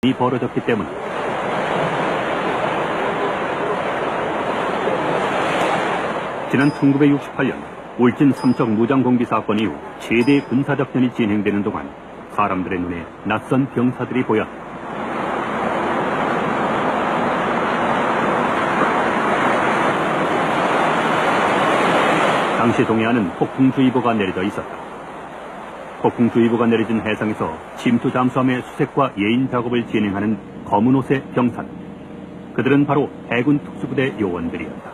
이 벌어졌기 때문입니다. 지난 1968년 울진 삼척 무장공비 사건 이후 최대 군사작전이 진행되는 동안 사람들의 눈에 낯선 병사들이 보였다. 당시 동해안은 폭풍주의보가 내려져 있었다. 폭풍주의보가 내려진 해상에서 침투 잠수함의 수색과 예인 작업을 진행하는 검은 옷의 병사들. 그들은 바로 해군 특수부대 요원들이었다.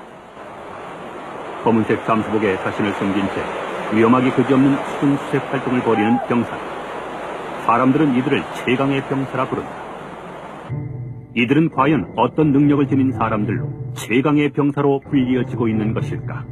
검은색 잠수복에 자신을 숨긴 채 위험하기 그지없는 수중 수색 활동을 벌이는 병사들. 사람들은 이들을 최강의 병사라 부른다. 이들은 과연 어떤 능력을 지닌 사람들로 최강의 병사로 불리어지고 있는 것일까?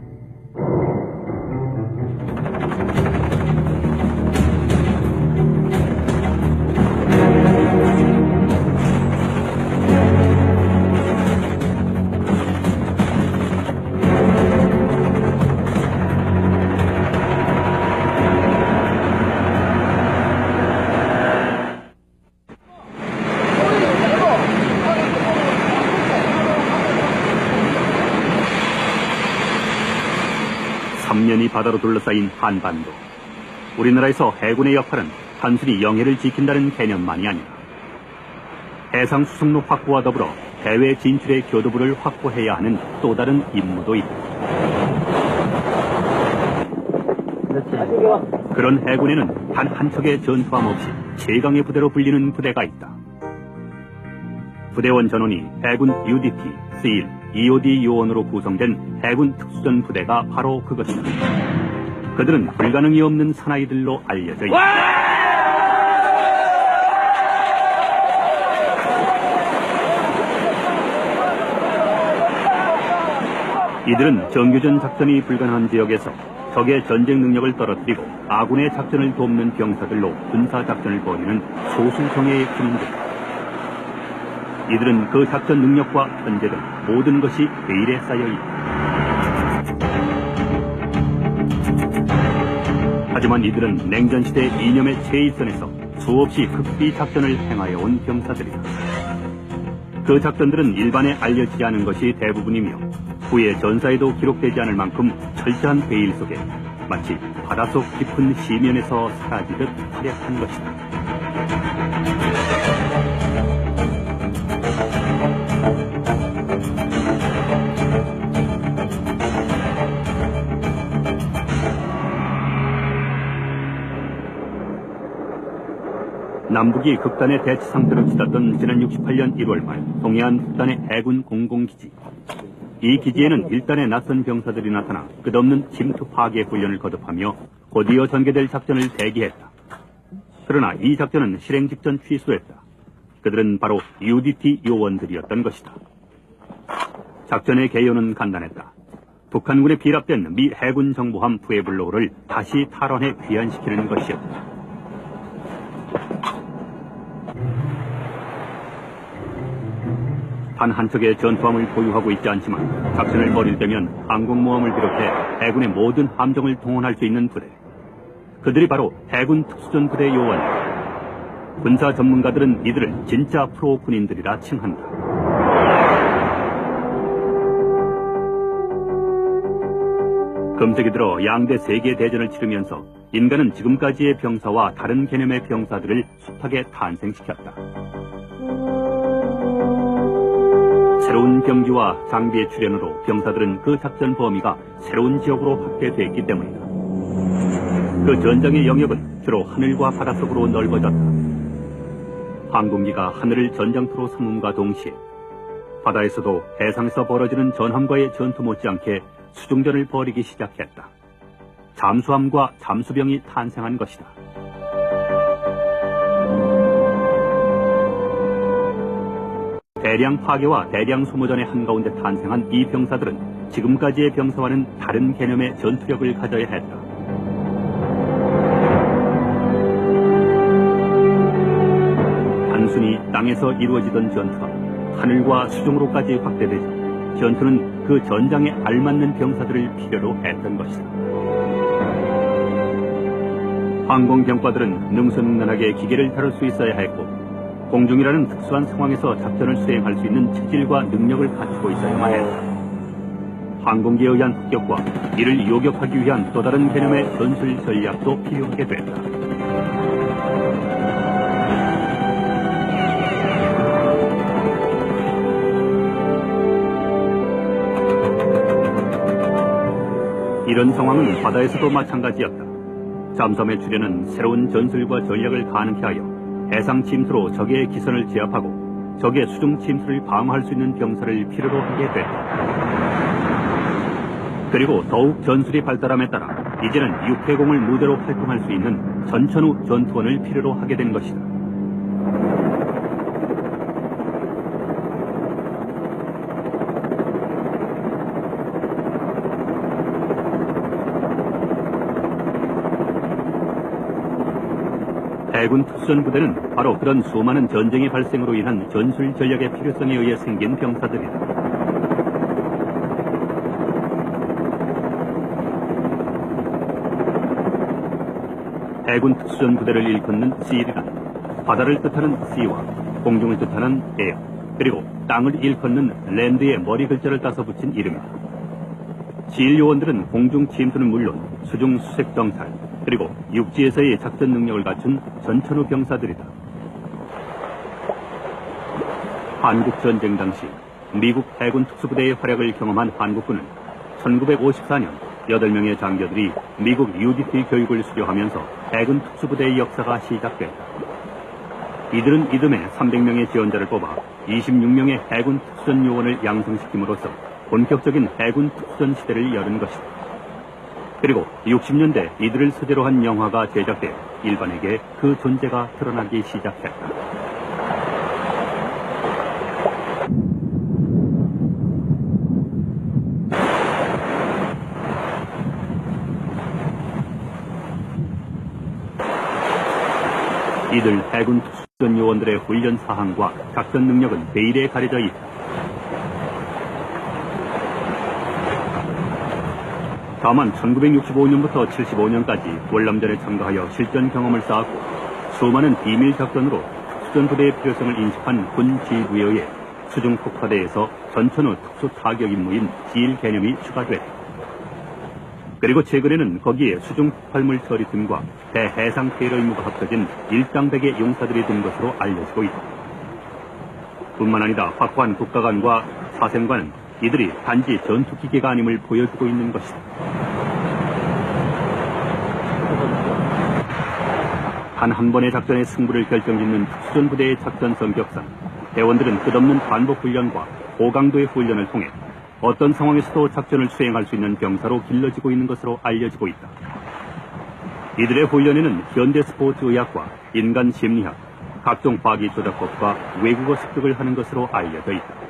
이 바다로 둘러싸인 한반도. 우리나라에서 해군의 역할은 단순히 영해를 지킨다는 개념만이 아니라 해상 수송로 확보와 더불어 해외 진출의 교두부를 확보해야 하는 또 다른 임무도 있다. 그런 해군에는 단 한 척의 전투함 없이 최강의 부대로 불리는 부대가 있다. 부대원 전원이 해군 UDT, SEAL, EOD 요원으로 구성된 해군 특수전 부대가 바로 그것이다. 그들은 불가능이 없는 사나이들로 알려져 있다. 이들은 정규전 작전이 불가능한 지역에서 적의 전쟁 능력을 떨어뜨리고 아군의 작전을 돕는 병사들로 군사작전을 벌이는 소수정예의 군인들. 이들은 그 작전 능력과 현재 등 모든 것이 베일에 쌓여 있다. 하지만 이들은 냉전시대 이념의 최일선에서 수없이 극비 작전을 행하여 온 병사들이다. 그 작전들은 일반에 알려지지 않은 것이 대부분이며 후에 전사에도 기록되지 않을 만큼 철저한 베일 속에 마치 바닷속 깊은 시면에서 사라지듯 활약한 것이다. 남북이 극단의 대치 상태로 치닫던 지난 68년 1월 말 동해안 북단의 해군 공공기지. 이 기지에는 일단의 낯선 병사들이 나타나 끝없는 침투 파괴 훈련을 거듭하며 곧이어 전개될 작전을 대기했다. 그러나 이 작전은 실행 직전 취소했다. 그들은 바로 UDT 요원들이었던 것이다. 작전의 개요는 간단했다. 북한군에 비랍된 미 해군 정보함 푸에블로우를 다시 탈환해 귀환시키는 것이었다. 단 한 척의 전투함을 보유하고 있지 않지만 작전을 벌일 때면 항공모함을 비롯해 해군의 모든 함정을 동원할 수 있는 부대. 그들이 바로 해군 특수전 부대 요원이다. 군사 전문가들은 이들을 진짜 프로 군인들이라 칭한다. 금세기 들어 양대 세계 대전을 치르면서 인간은 지금까지의 병사와 다른 개념의 병사들을 숱하게 탄생시켰다. 새로운 병기와 장비의 출현으로 병사들은 그 작전 범위가 새로운 지역으로 확대됐기 때문이다. 그 전장의 영역은 주로 하늘과 바닷속으로 넓어졌다. 항공기가 하늘을 전장터로 삼음과 동시에 바다에서도 해상에서 벌어지는 전함과의 전투 못지않게 수중전을 벌이기 시작했다. 잠수함과 잠수병이 탄생한 것이다. 대량 파괴와 대량 소모전의 한가운데 탄생한 이 병사들은 지금까지의 병사와는 다른 개념의 전투력을 가져야 했다. 단순히 땅에서 이루어지던 전투가 하늘과 수중으로까지 확대되자 전투는 그 전장에 알맞는 병사들을 필요로 했던 것이다. 항공병과들은 능수능란하게 기계를 다룰 수 있어야 했고 공중이라는 특수한 상황에서 작전을 수행할 수 있는 체질과 능력을 갖추고 있어야만 했다. 항공기에 의한 습격과 이를 요격하기 위한 또 다른 개념의 전술 전략도 필요하게 됐다. 이런 상황은 바다에서도 마찬가지였다. 잠수함의 출현은 새로운 전술과 전략을 가능케 하여 해상 침수로 적의 기선을 제압하고 적의 수중 침수를 방어할 수 있는 병사를 필요로 하게 됐다. 그리고 더욱 전술이 발달함에 따라 이제는 육해공을 무대로 활동할 수 있는 전천후 전투원을 필요로 하게 된 것이다. 해군 특수전부대는 바로 그런 수많은 전쟁의 발생으로 인한 전술 전략의 필요성에 의해 생긴 병사들이다. 해군 특수전부대를 일컫는 C이란 바다를 뜻하는 C와 공중을 뜻하는 에어, 그리고 땅을 일컫는 랜드의 머리 글자를 따서 붙인 이름이다. 지일 요원들은 공중 침투는 물론 수중 수색 정찰, 그리고 육지에서의 작전 능력을 갖춘 전천후 병사들이다. 한국전쟁 당시 미국 해군 특수부대의 활약을 경험한 한국군은 1954년 8명의 장교들이 미국 UDT 교육을 수료하면서 해군 특수부대의 역사가 시작됐다. 이들은 이듬해 300명의 지원자를 뽑아 26명의 해군 특수전 요원을 양성시킴으로써 본격적인 해군 특수전 시대를 여는 것이다. 그리고 60년대 이들을 소재로 한 영화가 제작돼 일반에게 그 존재가 드러나기 시작했다. 이들 해군 특수전 요원들의 훈련 사항과 작전 능력은 베일에 가려져 있다. 다만 1965년부터 75년까지 월남전에 참가하여 실전 경험을 쌓았고 수많은 비밀 작전으로 특수전부대의 필요성을 인식한 군 지휘부에 의해 수중 폭파대에서 전천후 특수 타격 임무인 지일 개념이 추가됐다. 그리고 최근에는 거기에 수중 폭발물 처리 등과 대해상 테러 임무가 합쳐진 일당백의 용사들이 된 것으로 알려지고 있다. 뿐만 아니라 확고한 국가관과 사생관은 이들이 단지 전투기계가 아님을 보여주고 있는 것이다. 한 번의 작전의 승부를 결정짓는 특수전부대의 작전 성격상 대원들은 끝없는 반복 훈련과 고강도의 훈련을 통해 어떤 상황에서도 작전을 수행할 수 있는 병사로 길러지고 있는 것으로 알려지고 있다. 이들의 훈련에는 현대 스포츠 의학과 인간 심리학, 각종 과기 조작법과 외국어 습득을 하는 것으로 알려져 있다.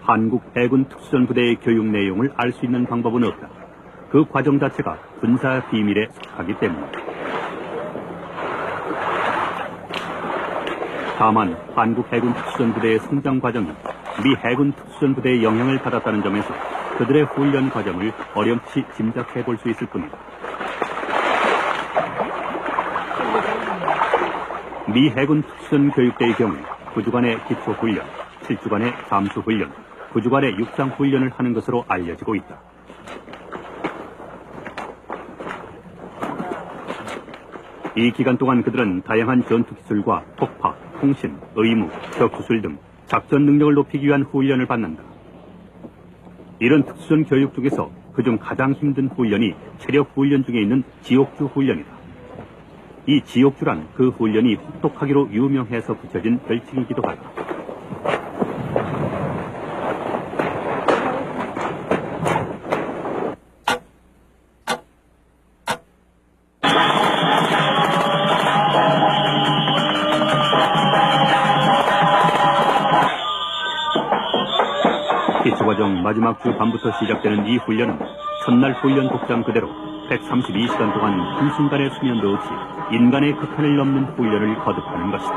한국 해군 특수전부대의 교육 내용을 알 수 있는 방법은 없다. 그 과정 자체가 군사 비밀에 속하기 때문이다. 다만 한국 해군 특수전부대의 성장 과정이 미 해군 특수전부대의 영향을 받았다는 점에서 그들의 훈련 과정을 어렴치 짐작해 볼 수 있을 뿐이다. 미 해군 특수전 교육대의 경우 9주간의 기초훈련, 7주간의 잠수훈련, 9주간의 육상훈련을 하는 것으로 알려지고 있다. 이 기간 동안 그들은 다양한 전투기술과 폭파, 통신, 의무, 격투술 등 작전 능력을 높이기 위한 훈련을 받는다. 이런 특수전 교육 중에서 그중 가장 힘든 훈련이 체력 훈련 중에 있는 지옥주 훈련이다. 이 지옥주란 그 훈련이 혹독하기로 유명해서 붙여진 별칭이기도 하다. 기초과정 마지막 주 밤부터 시작되는 이 훈련은 첫날 훈련 복장 그대로 132시간 동안 한순간의 수면도 없이 인간의 극한을 넘는 훈련을 거듭하는 것이다.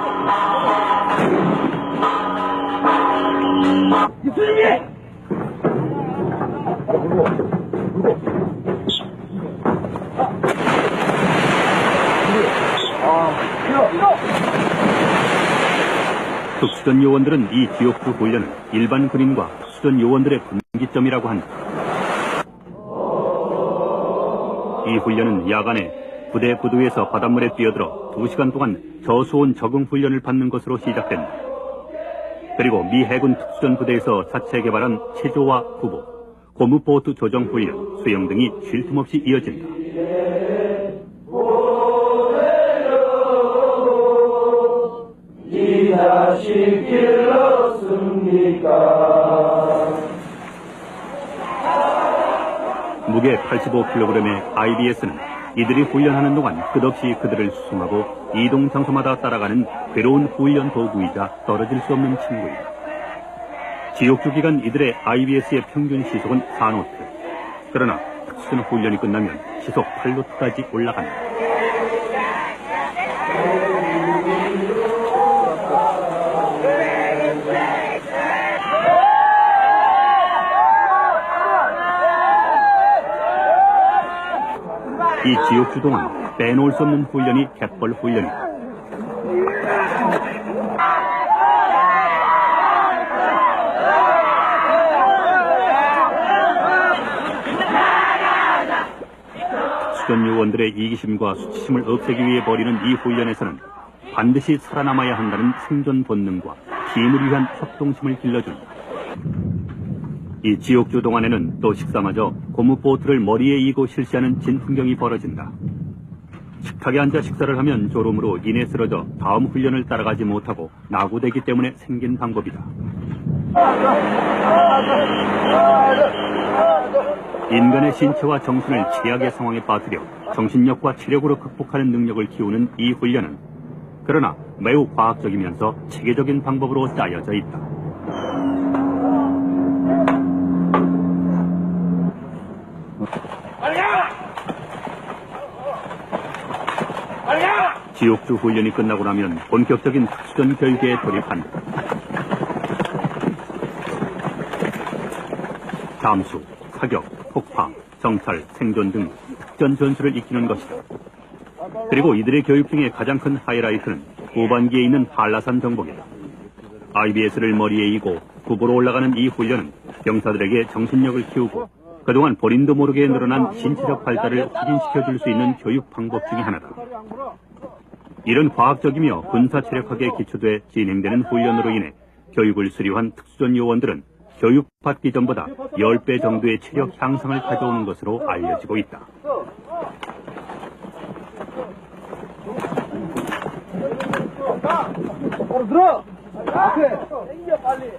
특수전 요원들은 이 지옥주 훈련을 일반 군인과 특수전 요원들의 분기점이라고 한다. 이 훈련은 야간에 부대 구두에서 바닷물에 뛰어들어 2시간 동안 저수온 적응 훈련을 받는 것으로 시작된다. 그리고 미 해군 특수전 부대에서 자체 개발한 체조와 구보, 고무보트 조정 훈련, 수영 등이 쉴 틈 없이 이어진다. 이 자식 길렀습니까? 무게 85kg의 IBS는 이들이 훈련하는 동안 끝없이 그들을 수송하고 이동 장소마다 따라가는 괴로운 훈련 도구이자 떨어질 수 없는 친구이다. 지옥주 기간 이들의 IBS의 평균 시속은 4노트. 그러나 특수전 훈련이 끝나면 시속 8노트까지 올라간다. 이 지옥주 동안 빼놓을 수 없는 훈련이 갯벌 훈련이다. 특수전 요원들의 이기심과 수치심을 없애기 위해 벌이는 이 훈련에서는 반드시 살아남아야 한다는 생존 본능과 힘을 위한 협동심을 길러준다. 이 지옥주 동안에는 또 식사마저 고무보트를 머리에 이고 실시하는 진풍경이 벌어진다. 식탁에 앉아 식사를 하면 졸음으로 인해 쓰러져 다음 훈련을 따라가지 못하고 낙오되기 때문에 생긴 방법이다. 인간의 신체와 정신을 최악의 상황에 빠뜨려 정신력과 체력으로 극복하는 능력을 키우는 이 훈련은 그러나 매우 과학적이면서 체계적인 방법으로 짜여져 있다. 지옥주 훈련이 끝나고 나면 본격적인 특수전 교육에 돌입한다. 잠수, 사격, 폭파, 정찰, 생존 등 특전 전술을 익히는 것이다. 그리고 이들의 교육 중에 가장 큰 하이라이트는 후반기에 있는 한라산 정복이다. IBS를 머리에 이고 구보로 올라가는 이 훈련은 병사들에게 정신력을 키우고 그동안 본인도 모르게 늘어난 신체적 발달을 확인시켜줄 수 있는 교육 방법 중에 하나다. 이런 과학적이며 군사체력학에 기초돼 진행되는 훈련으로 인해 교육을 수료한 특수전 요원들은 교육받기 전보다 10배 정도의 체력 향상을 가져오는 것으로 알려지고 있다. 바로 들어! 앞에! 당겨 빨리!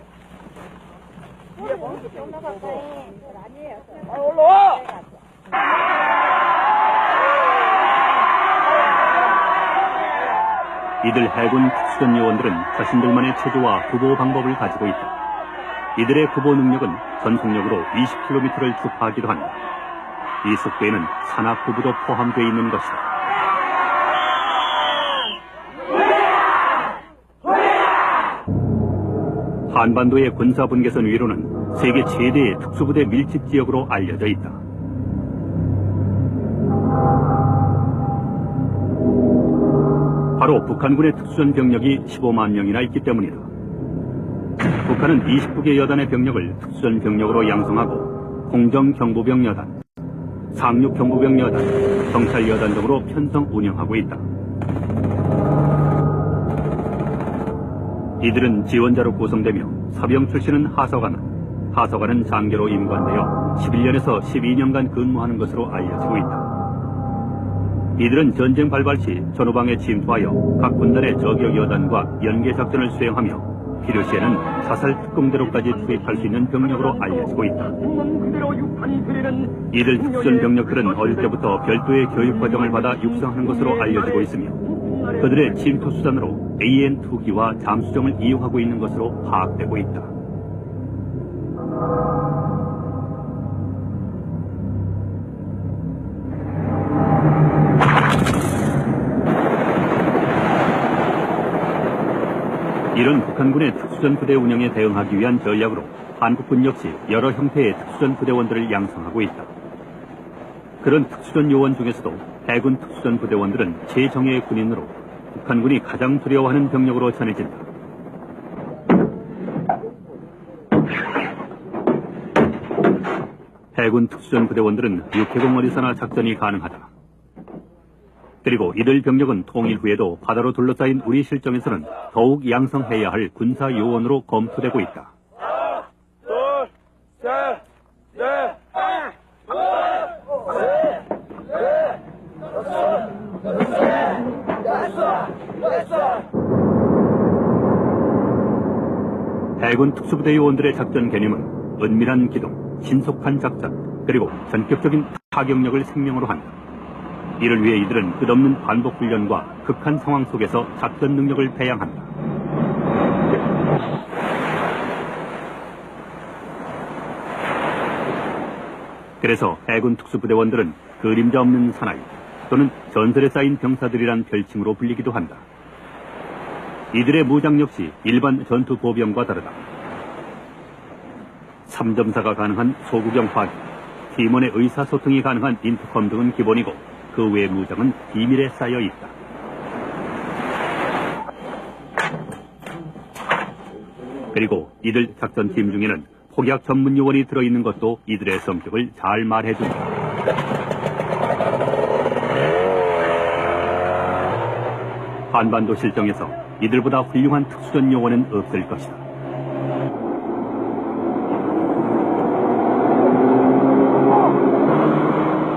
올라와! 이들 해군 특수전 요원들은 자신들만의 체조와 구보 방법을 가지고 있다. 이들의 구보 능력은 전속력으로 20km를 주파하기도 한다. 이 속도에는 산악 구부도 포함되어 있는 것이다. 한반도의 군사분계선 위로는 세계 최대의 특수부대 밀집 지역으로 알려져 있다. 바로 북한군의 특수전 병력이 15만 명이나 있기 때문이다. 북한은 29개 여단의 병력을 특수전 병력으로 양성하고 공정경보병 여단, 상륙경보병 여단, 경찰 여단 등으로 편성 운영하고 있다. 이들은 지원자로 구성되며 사병 출신은 하서관은 장교로 임관되어 11년에서 12년간 근무하는 것으로 알려지고 있다. 이들은 전쟁 발발 시 전후방에 침투하여 각 군단의 저격 여단과 연계 작전을 수행하며 필요시에는 사살 특공대로까지 투입할 수 있는 병력으로 알려지고 있다. 이들 특수전 병력들은 어릴 때부터 별도의 교육 과정을 받아 육성하는 것으로 알려지고 있으며 그들의 침투 수단으로 AN-2기와 잠수정을 이용하고 있는 것으로 파악되고 있다. 이런 북한군의 특수전 부대 운영에 대응하기 위한 전략으로 한국군 역시 여러 형태의 특수전 부대원들을 양성하고 있다. 그런 특수전 요원 중에서도 해군 특수전 부대원들은 제정예의 군인으로 북한군이 가장 두려워하는 병력으로 전해진다. 해군 특수전 부대원들은 육해공 어디서나 작전이 가능하다. 그리고 이들 병력은 통일 후에도 바다로 둘러싸인 우리 실정에서는 더욱 양성해야 할 군사 요원으로 검토되고 있다. 하나, 둘, 셋, 넷, 해군 특수부대 요원들의 작전 개념은 은밀한 기동, 신속한 작전, 그리고 전격적인 타격력을 생명으로 한다. 이를 위해 이들은 끝없는 반복 훈련과 극한 상황 속에서 작전 능력을 배양한다. 그래서 해군 특수부대원들은 그림자 없는 사나이 또는 전설에 쌓인 병사들이란 별칭으로 불리기도 한다. 이들의 무장 역시 일반 전투 보병과 다르다. 3점사가 가능한 소구경 화기, 팀원의 의사소통이 가능한 인터컴 등은 기본이고 그 외의 무장은 비밀에 쌓여 있다. 그리고 이들 작전팀 중에는 폭약 전문 요원이 들어있는 것도 이들의 성격을 잘 말해준다. 한반도 실정에서 이들보다 훌륭한 특수전 요원은 없을 것이다.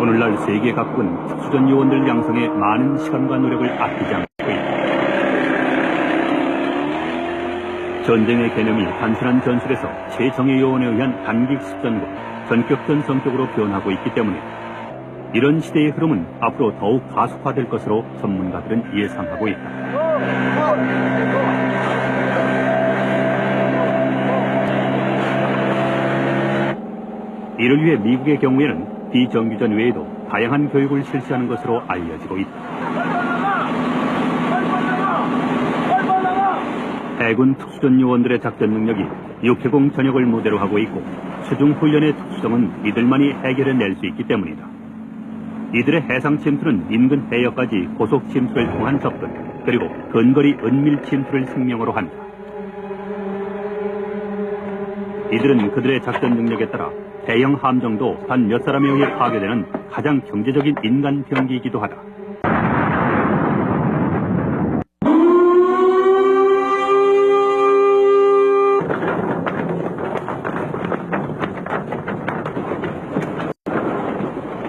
오늘날 세계 각국은 특수전 요원들 양성에 많은 시간과 노력을 아끼지 않고 있다. 전쟁의 개념이 단순한 전술에서 제정예 요원에 의한 단기 습전과 전격전 성격으로 변하고 있기 때문에 이런 시대의 흐름은 앞으로 더욱 가속화될 것으로 전문가들은 예상하고 있다. 이를 위해 미국의 경우에는 비정규전 외에도 다양한 교육을 실시하는 것으로 알려지고 있다. 해군 특수전 요원들의 작전 능력이 육해공 전역을 무대로 하고 있고 수중 훈련의 특수성은 이들만이 해결해낼 수 있기 때문이다. 이들의 해상 침투는 인근 해역까지 고속 침투를 통한 접근, 그리고 근거리 은밀 침투를 생명으로 한다. 이들은 그들의 작전 능력에 따라 대형 함정도 단 몇 사람에 의해 파괴되는 가장 경제적인 인간 병기이기도 하다.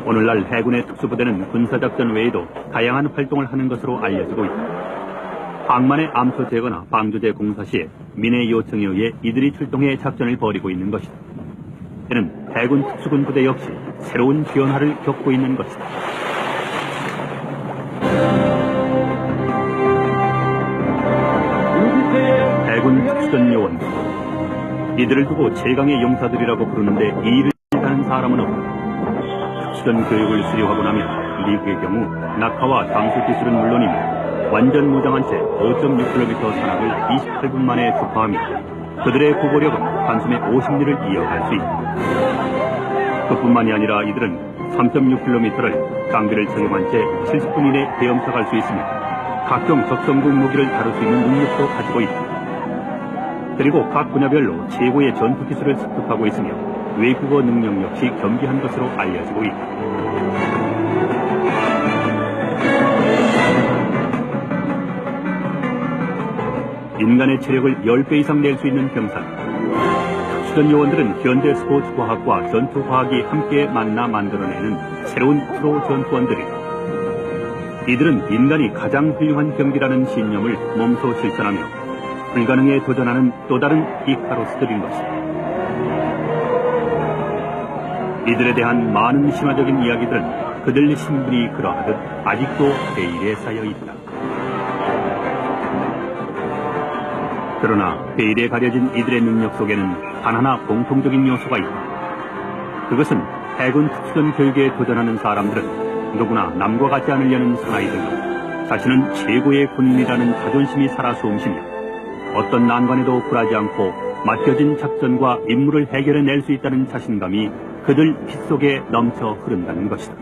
오늘날 해군의 특수부대는 군사작전 외에도 다양한 활동을 하는 것으로 알려지고 있다. 항만의 암초 제거나 방조제 공사 시에 민의 요청에 의해 이들이 출동해 작전을 벌이고 있는 것이다. 이는 해군 특수군 부대 역시 새로운 변화를 겪고 있는 것이다. 해군 특수전 요원들, 이들을 두고 최강의 용사들이라고 부르는데 이 일을 하는 사람은 없다. 특수전 교육을 수료하고 나면 미국의 경우 낙하와 장수 기술은 물론이며 완전 무장한 채 5.6km 산악을 28분 만에 주파하며 그들의 구보력은 단숨에 50리를 이어갈 수 있다. 그뿐만이 아니라 이들은 3.6km를 장비를 착용한 채 70분 이내 헤엄쳐갈 수 있으며 각종 적성국 무기를 다룰 수 있는 능력도 가지고 있다. 그리고 각 분야별로 최고의 전투 기술을 습득하고 있으며 외국어 능력 역시 겸비한 것으로 알려지고 있다. 인간의 체력을 10배 이상 낼 수 있는 병사. 특수전 요원들은 현대 스포츠 과학과 전투 과학이 함께 만나 만들어내는 새로운 프로 전투원들이다. 이들은 인간이 가장 훌륭한 경기라는 신념을 몸소 실천하며 불가능에 도전하는 또 다른 이카로스들인 것이다. 이들에 대한 많은 신화적인 이야기들은 그들 신분이 그러하듯 아직도 베일에 쌓여 있다. 그러나 베일에 가려진 이들의 능력 속에는 단 하나 공통적인 요소가 있다. 그것은 해군 특수전 교육에 도전하는 사람들은 누구나 남과 같지 않으려는 사나이들로 자신은 최고의 군인이라는 자존심이 살아 숨쉬며 어떤 난관에도 굴하지 않고 맡겨진 작전과 임무를 해결해낼 수 있다는 자신감이 그들 피 속에 넘쳐 흐른다는 것이다.